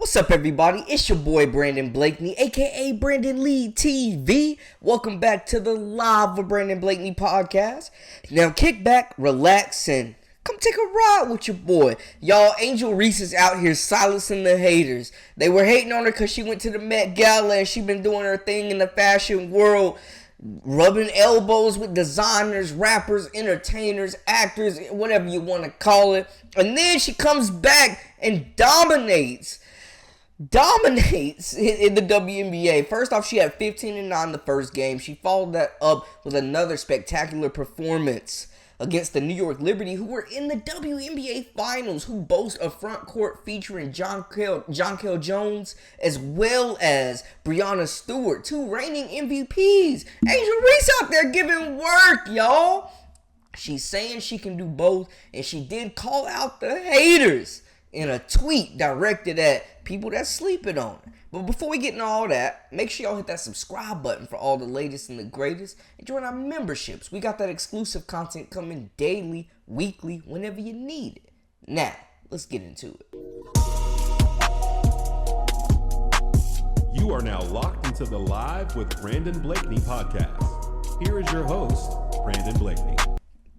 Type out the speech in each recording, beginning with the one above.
What's up, everybody? It's your boy Brandon Blakeney, aka Brandon Lee TV. Welcome back to the live of Brandon Blakeney podcast. Now kick back, relax, and come take a ride with your boy. Y'all, Angel Reese is out here silencing the haters. They were hating on her because she went to the Met Gala and she been doing her thing in the fashion world, rubbing elbows with designers, rappers, entertainers, actors, whatever you want to call it. And then she comes back and dominates in the WNBA. First off, she had 15-9 the first game. She followed that up with another spectacular performance against the New York Liberty, who were in the WNBA Finals, who boast a front court featuring Jonquel Jones as well as Breanna Stewart, two reigning MVPs. Angel Reese out there giving work, y'all. She's saying she can do both, and she did call out the haters in a tweet directed at people that's sleeping on her. But before we get into all that, make sure y'all hit that subscribe button for all the latest and the greatest, and join our memberships. We got that exclusive content coming daily, weekly, whenever you need it. Now, let's get into it. You are now locked into the Live with Brandon Blakeney podcast. Here is your host, Brandon Blakeney.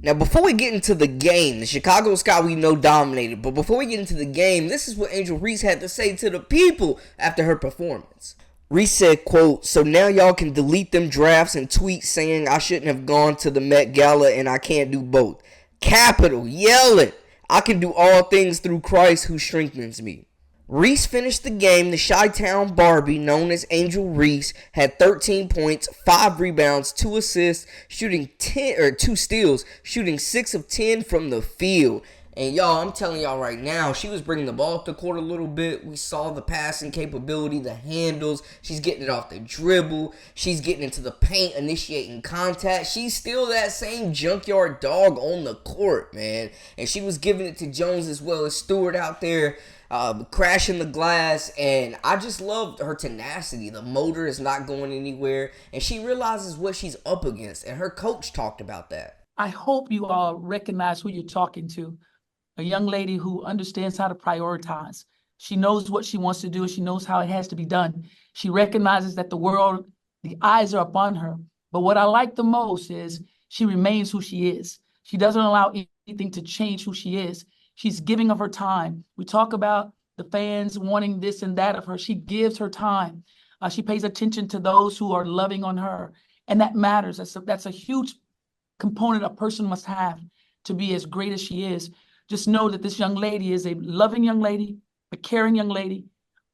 Now, before we get into the game, the Chicago Sky we know dominated, but before we get into the game, this is what Angel Reese had to say to the people after her performance. Reese said, quote, "So now y'all can delete them drafts and tweets saying I shouldn't have gone to the Met Gala and I can't do both. Capital, yell it. I can do all things through Christ who strengthens me." Reese finished the game. The Chi-Town Barbie, known as Angel Reese, had 13 points, 5 rebounds, 2 assists, shooting 2 steals, shooting 6 of 10 from the field. And y'all, I'm telling y'all right now, she was bringing the ball up the court a little bit. We saw the passing capability, the handles. She's getting it off the dribble. She's getting into the paint, initiating contact. She's still that same junkyard dog on the court, man. And she was giving it to Jones as well as Stewart out there, crashing the glass. And I just loved her tenacity. The motor is not going anywhere. And she realizes what she's up against. And her coach talked about that. I hope you all recognize who you're talking to. A young lady who understands how to prioritize. She knows what she wants to do. She knows how it has to be done. She recognizes that the world, the eyes are upon her. But what I like the most is she remains who she is. She doesn't allow anything to change who she is. She's giving of her time. We talk about the fans wanting this and that of her. She gives her time. She pays attention to those who are loving on her. And that matters. That's a huge component a person must have to be as great as she is. Just know that this young lady is a loving young lady, a caring young lady,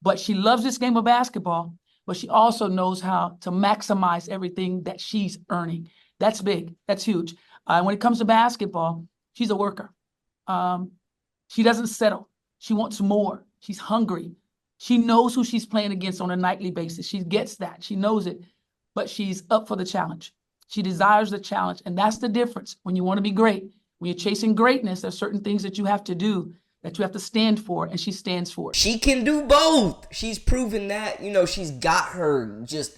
but she loves this game of basketball, but she also knows how to maximize everything that she's earning. That's big. That's huge. When it comes to basketball, she's a worker. She doesn't settle. She wants more. She's hungry. She knows who she's playing against on a nightly basis. She gets that. She knows it, but she's up for the challenge. She desires the challenge, and that's the difference. When you want to be great, when you're chasing greatness, there's certain things that you have to do, that you have to stand for, and she stands for it. She can do both. She's proven that, she's got her just,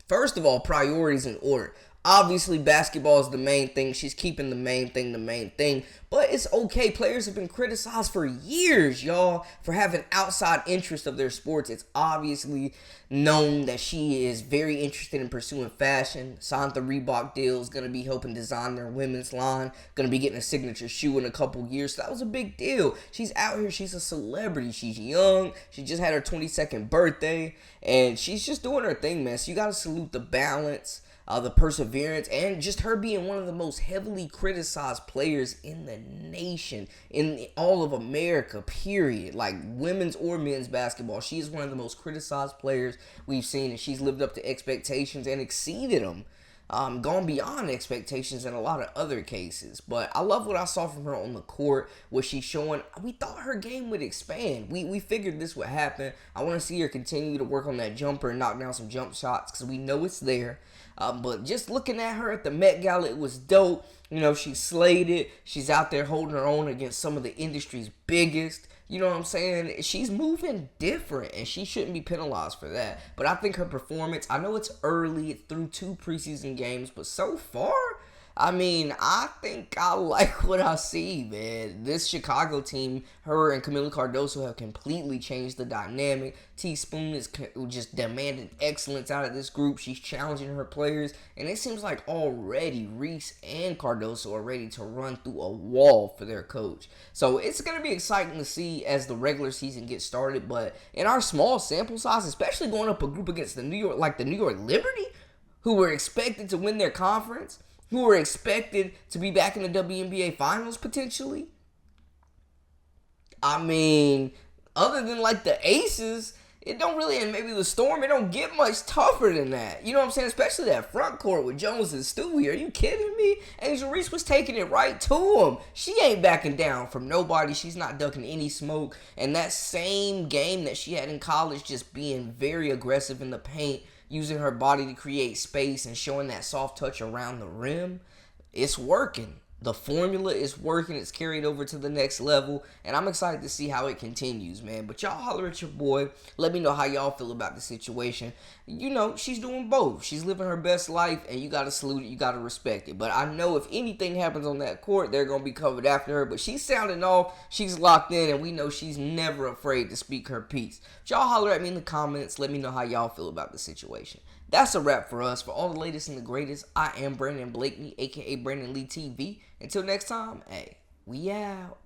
first of all, priorities in order. Obviously, basketball is the main thing. She's keeping the main thing. But it's okay. Players have been criticized for years, y'all, for having outside interest of their sports. It's obviously known that she is very interested in pursuing fashion. Signed the Reebok deal. Is going to be helping design their women's line. Going to be getting a signature shoe in a couple years. So that was a big deal. She's out here. She's a celebrity. She's young. She just had her 22nd birthday. And she's just doing her thing, man. So you got to salute the balance, the perseverance, and just her being one of the most heavily criticized players in the nation, in all of America, period. Like women's or men's basketball. She is one of the most criticized players we've seen, and she's lived up to expectations and exceeded them. Gone beyond expectations in a lot of other cases. But I love what I saw from her on the court, what she's showing. We thought her game would expand. We figured this would happen. I want to see her continue to work on that jumper and knock down some jump shots because we know it's there. But just looking at her at the Met Gala, it was dope. She slayed it. She's out there holding her own against some of the industry's biggest. You know what I'm saying? She's moving different, and she shouldn't be penalized for that. But I think her performance, I know it's early, it's through 2 preseason games, but so far, I mean, I think I like what I see, man. This Chicago team, her and Camila Cardoso have completely changed the dynamic. Teaspoon is just demanding excellence out of this group. She's challenging her players, and it seems like already Reese and Cardoso are ready to run through a wall for their coach. So it's going to be exciting to see as the regular season gets started, but in our small sample size, especially going up a group against the New York Liberty, who were expected to win their conference, who were expected to be back in the WNBA Finals potentially. I mean, other than like the Aces, it don't really, and maybe the Storm, it don't get much tougher than that. You know what I'm saying? Especially that front court with Jones and Stewie. Are you kidding me? Angel Reese was taking it right to him. She ain't backing down from nobody. She's not ducking any smoke. And that same game that she had in college, just being very aggressive in the paint, using her body to create space and showing that soft touch around the rim, it's working. The formula is working. It's carried over to the next level, and I'm excited to see how it continues, man. But y'all holler at your boy. Let me know how y'all feel about the situation. You know, she's doing both. She's living her best life, and you got to salute it. You got to respect it. But I know if anything happens on that court, they're going to be covered after her. But she's sounding off. She's locked in, and we know she's never afraid to speak her piece. But y'all holler at me in the comments. Let me know how y'all feel about the situation. That's a wrap for us. For all the latest and the greatest, I am Brandon Blakeney, a.k.a. Brandon Lee TV. Until next time, hey, we out.